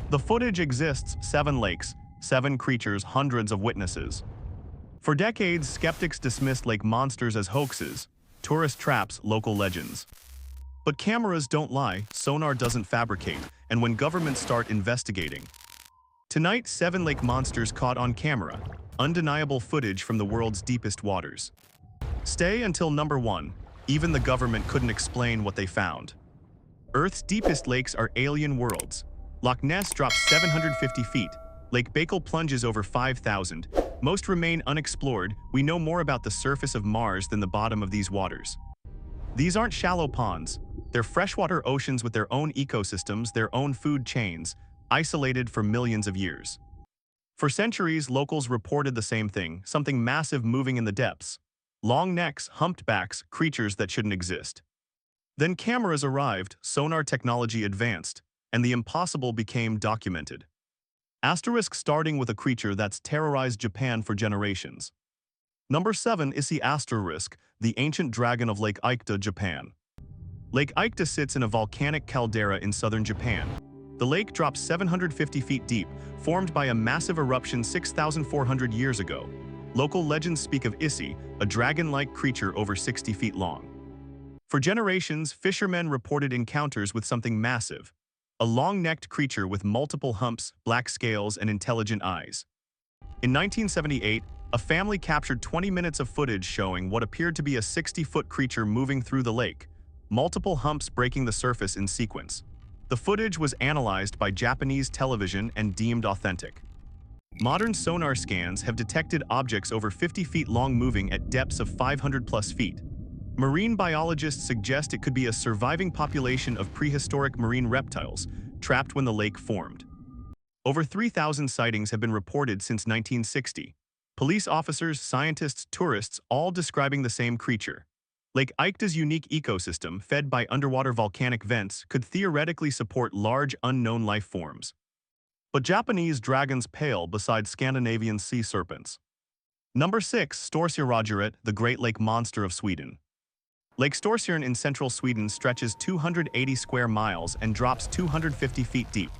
The footage exists: 7 lakes, 7 creatures, hundreds of witnesses. For decades, skeptics dismissed lake monsters as hoaxes, tourist traps, local legends. But cameras don't lie, sonar doesn't fabricate, and when governments start investigating. Tonight, 7 lake monsters caught on camera, undeniable footage from the world's deepest waters. Stay until number 1. Even the government couldn't explain what they found. Earth's deepest lakes are alien worlds. Loch Ness drops 750 feet. Lake Baikal plunges over 5,000. Most remain unexplored. We know more about the surface of Mars than the bottom of these waters. These aren't shallow ponds. They're freshwater oceans with their own ecosystems, their own food chains, isolated for millions of years. For centuries, locals reported the same thing, something massive moving in the depths. Long necks, humped backs, creatures that shouldn't exist. Then cameras arrived, sonar technology advanced, and the impossible became documented. Asterisk, starting with a creature that's terrorized Japan for generations. Number 7, Issie asterisk, the ancient dragon of Lake Eika, Japan. Lake Eika sits in a volcanic caldera in southern Japan. The lake drops 750 feet deep, formed by a massive eruption 6,400 years ago. Local legends speak of Issie, a dragon-like creature over 60 feet long. For generations, fishermen reported encounters with something massive, a long-necked creature with multiple humps, black scales, and intelligent eyes. In 1978, a family captured 20 minutes of footage showing what appeared to be a 60-foot creature moving through the lake, multiple humps breaking the surface in sequence. The footage was analyzed by Japanese television and deemed authentic. Modern sonar scans have detected objects over 50 feet long moving at depths of 500+ feet. Marine biologists suggest it could be a surviving population of prehistoric marine reptiles, trapped when the lake formed. Over 3,000 sightings have been reported since 1960. Police officers, scientists, tourists, all describing the same creature. Lake Eika's unique ecosystem, fed by underwater volcanic vents, could theoretically support large unknown life forms. But Japanese dragons pale beside Scandinavian sea serpents. Number 6, Storsjörådjuret, the Great Lake Monster of Sweden. Lake Storsjön in central Sweden stretches 280 square miles and drops 250 feet deep.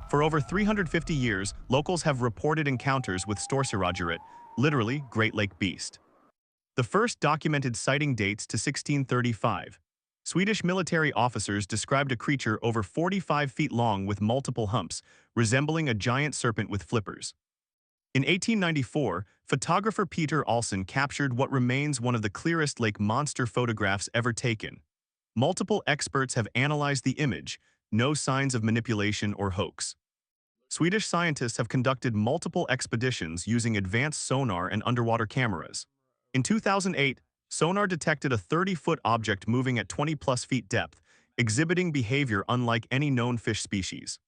For over 350 years, locals have reported encounters with Storsjörådjuret, literally Great Lake Beast. The first documented sighting dates to 1635. Swedish military officers described a creature over 45 feet long with multiple humps, resembling a giant serpent with flippers. In 1894, photographer Peter Olsson captured what remains one of the clearest lake monster photographs ever taken. Multiple experts have analyzed the image, no signs of manipulation or hoax. Swedish scientists have conducted multiple expeditions using advanced sonar and underwater cameras. In 2008, sonar detected a 30-foot object moving at 20+ feet depth, exhibiting behavior unlike any known fish species.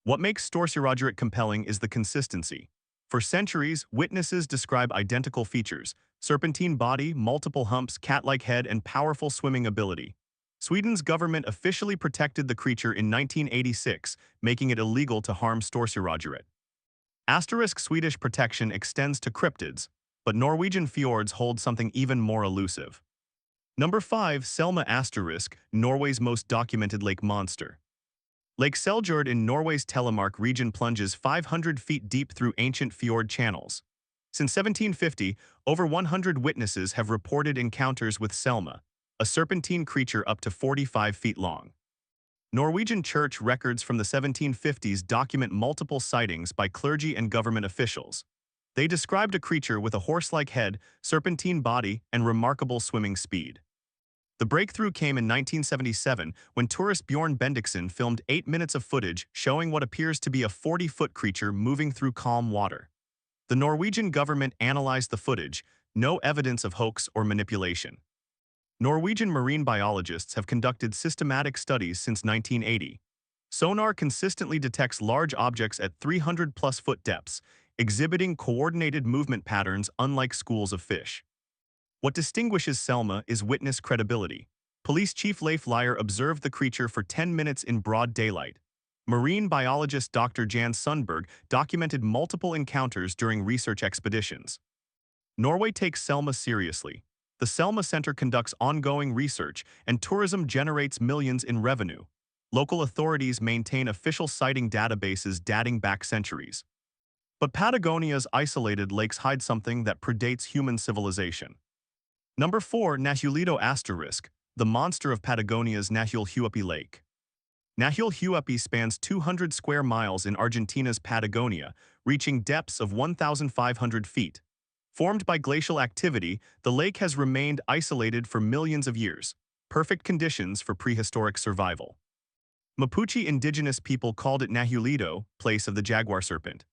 What makes Storsjörådjuret compelling is the consistency. For centuries, witnesses describe identical features: serpentine body, multiple humps, cat-like head, and powerful swimming ability. Sweden's government officially protected the creature in 1986, making it illegal to harm Storsjörådjuret. Asterisk, Swedish protection extends to cryptids, but Norwegian fjords hold something even more elusive. Number 5, Selma asterisk, Norway's most documented lake monster. Lake Seljord in Norway's Telemark region plunges 500 feet deep through ancient fjord channels. Since 1750, over 100 witnesses have reported encounters with Selma, a serpentine creature up to 45 feet long. Norwegian church records from the 1750s document multiple sightings by clergy and government officials. They described a creature with a horse-like head, serpentine body, and remarkable swimming speed. The breakthrough came in 1977 when tourist Bjorn Bendiksen filmed 8 minutes of footage showing what appears to be a 40-foot creature moving through calm water. The Norwegian government analyzed the footage, no evidence of hoax or manipulation. Norwegian marine biologists have conducted systematic studies since 1980. Sonar consistently detects large objects at 300+ foot depths, exhibiting coordinated movement patterns unlike schools of fish. What distinguishes Selma is witness credibility. Police Chief Leif Lyer observed the creature for 10 minutes in broad daylight. Marine biologist Dr. Jan Sundberg documented multiple encounters during research expeditions. Norway takes Selma seriously. The Selma Center conducts ongoing research, and tourism generates millions in revenue. Local authorities maintain official sighting databases dating back centuries. But Patagonia's isolated lakes hide something that predates human civilization. Number 4. Nahuelito asterisk, the monster of Patagonia's Nahuelito Lake. Nahuelito spans 200 square miles in Argentina's Patagonia, reaching depths of 1,500 feet. Formed by glacial activity, the lake has remained isolated for millions of years, perfect conditions for prehistoric survival. Mapuche indigenous people called it Nahuelito, place of the jaguar serpent.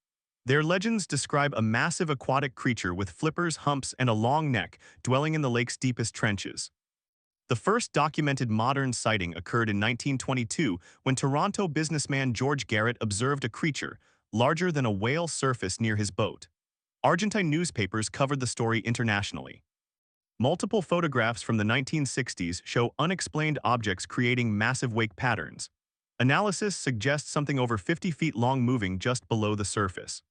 Their legends describe a massive aquatic creature with flippers, humps, and a long neck, dwelling in the lake's deepest trenches. The first documented modern sighting occurred in 1922 when Toronto businessman George Garrett observed a creature, larger than a whale, surface near his boat. Argentine newspapers covered the story internationally. Multiple photographs from the 1960s show unexplained objects creating massive wake patterns. Analysis suggests something over 50 feet long moving just below the surface.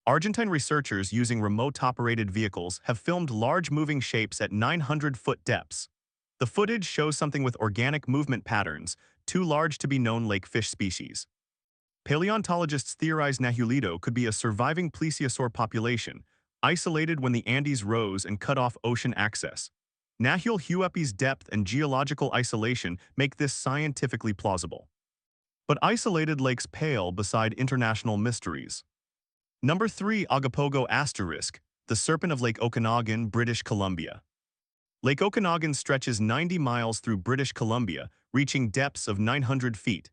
Argentine researchers using remote-operated vehicles have filmed large moving shapes at 900-foot depths. The footage shows something with organic movement patterns, too large to be known lake fish species. Paleontologists theorize Nahuelito could be a surviving plesiosaur population, isolated when the Andes rose and cut off ocean access. Nahuelito's depth and geological isolation make this scientifically plausible. But isolated lakes pale beside international mysteries. Number 3. Ogopogo asterisk, the serpent of Lake Okanagan, British Columbia. Lake Okanagan stretches 90 miles through British Columbia, reaching depths of 900 feet.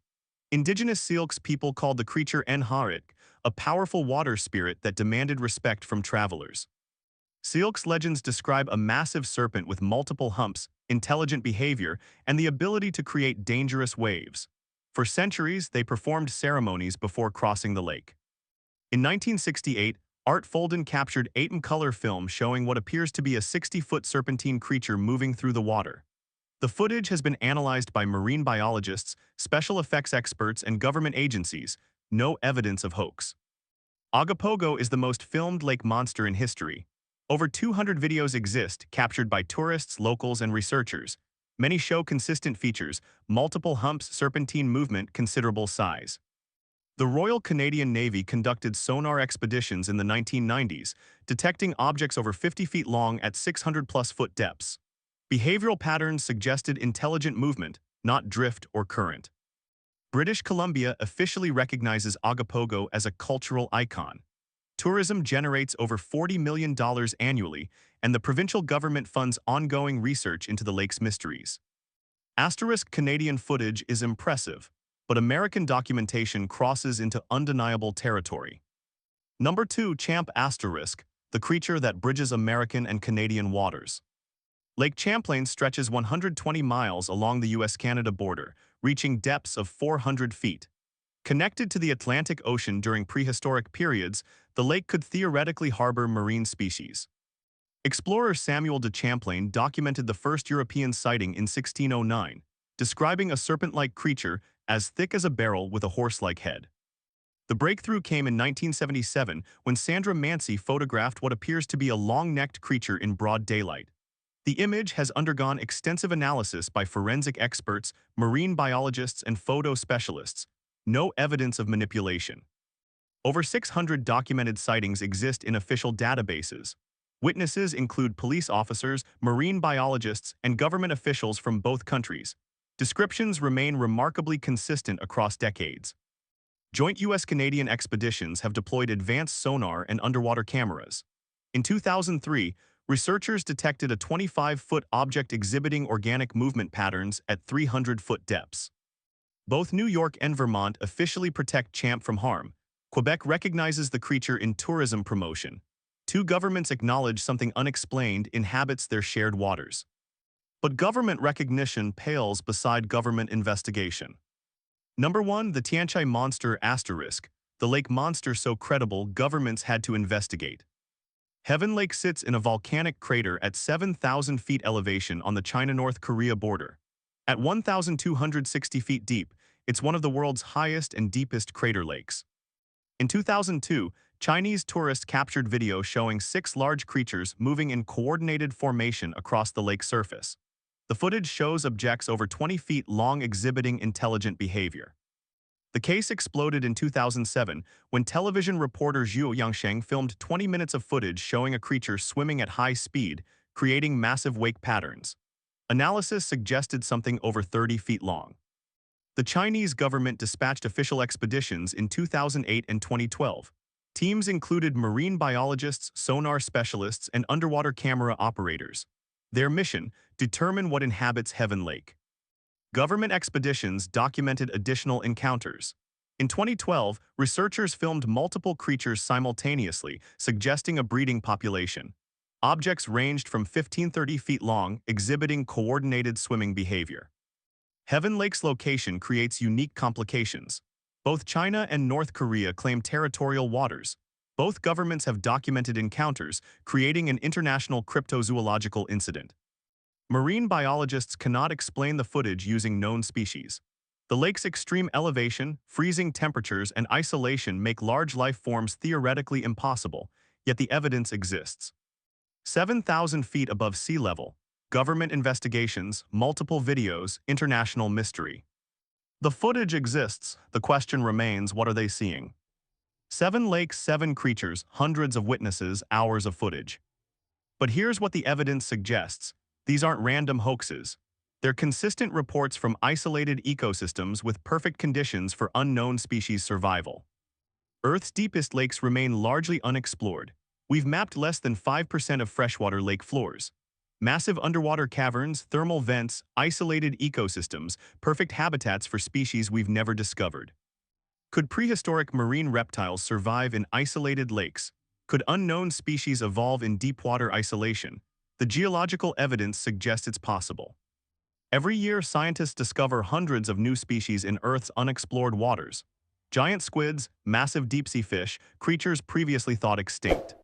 Indigenous Syilx people called the creature Nharit, a powerful water spirit that demanded respect from travelers. Syilx legends describe a massive serpent with multiple humps, intelligent behavior, and the ability to create dangerous waves. For centuries, they performed ceremonies before crossing the lake. In 1968, Art Folden captured 8-color film showing what appears to be a 60-foot serpentine creature moving through the water. The footage has been analyzed by marine biologists, special effects experts, and government agencies. No evidence of hoax. Ogopogo is the most filmed lake monster in history. Over 200 videos exist, captured by tourists, locals, and researchers. Many show consistent features: multiple humps, serpentine movement, considerable size. The Royal Canadian Navy conducted sonar expeditions in the 1990s, detecting objects over 50 feet long at 600-plus foot depths. Behavioral patterns suggested intelligent movement, not drift or current. British Columbia officially recognizes Ogopogo as a cultural icon. Tourism generates over $40 million annually, and the provincial government funds ongoing research into the lake's mysteries. Asterisk Canadian footage is impressive, but American documentation crosses into undeniable territory. Number 2. Champ asterisk, the creature that bridges American and Canadian waters. Lake Champlain stretches 120 miles along the US-Canada border, reaching depths of 400 feet. Connected to the Atlantic Ocean during prehistoric periods, the lake could theoretically harbor marine species. Explorer Samuel de Champlain documented the first European sighting in 1609, describing a serpent-like creature as thick as a barrel with a horse-like head. The breakthrough came in 1977 when Sandra Mancy photographed what appears to be a long-necked creature in broad daylight. The image has undergone extensive analysis by forensic experts, marine biologists, and photo specialists. No evidence of manipulation. Over 600 documented sightings exist in official databases. Witnesses include police officers, marine biologists, and government officials from both countries. Descriptions remain remarkably consistent across decades. Joint U.S.-Canadian expeditions have deployed advanced sonar and underwater cameras. In 2003, researchers detected a 25-foot object exhibiting organic movement patterns at 300-foot depths. Both New York and Vermont officially protect Champ from harm. Quebec recognizes the creature in tourism promotion. Two governments acknowledge something unexplained inhabits their shared waters. But government recognition pales beside government investigation. Number 1. The Tianchi Monster asterisk, the lake monster so credible governments had to investigate. Heaven Lake sits in a volcanic crater at 7,000 feet elevation on the China-North Korea border. At 1,260 feet deep, it's one of the world's highest and deepest crater lakes. In 2002, Chinese tourists captured video showing 6 large creatures moving in coordinated formation across the lake's surface. The footage shows objects over 20 feet long exhibiting intelligent behavior. The case exploded in 2007 when television reporter Zhuo Yangsheng filmed 20 minutes of footage showing a creature swimming at high speed, creating massive wake patterns. Analysis suggested something over 30 feet long. The Chinese government dispatched official expeditions in 2008 and 2012. Teams included marine biologists, sonar specialists, and underwater camera operators. Their mission: determine what inhabits Heaven Lake. Government expeditions documented additional encounters. In 2012, researchers filmed multiple creatures simultaneously, suggesting a breeding population. Objects ranged from 15–30 feet long, exhibiting coordinated swimming behavior. Heaven Lake's location creates unique complications. Both China and North Korea claim territorial waters. Both governments have documented encounters, creating an international cryptozoological incident. Marine biologists cannot explain the footage using known species. The lake's extreme elevation, freezing temperatures, and isolation make large life forms theoretically impossible, yet the evidence exists. 7,000 feet above sea level. Government investigations, multiple videos, international mystery. The footage exists, the question remains, what are they seeing? 7 lakes, 7 creatures, hundreds of witnesses, hours of footage. But here's what the evidence suggests. These aren't random hoaxes. They're consistent reports from isolated ecosystems with perfect conditions for unknown species survival. Earth's deepest lakes remain largely unexplored. We've mapped less than 5% of freshwater lake floors. Massive underwater caverns, thermal vents, isolated ecosystems, perfect habitats for species we've never discovered. Could prehistoric marine reptiles survive in isolated lakes? Could unknown species evolve in deepwater isolation? The geological evidence suggests it's possible. Every year, scientists discover hundreds of new species in Earth's unexplored waters. Giant squids, massive deep-sea fish, creatures previously thought extinct.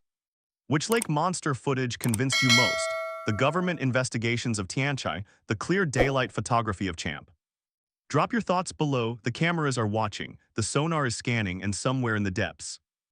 Which lake monster footage convinced you most? The government investigations of Tianchi, the clear daylight photography of Champ. Drop your thoughts below. The cameras are watching, the sonar is scanning, and somewhere in the depths,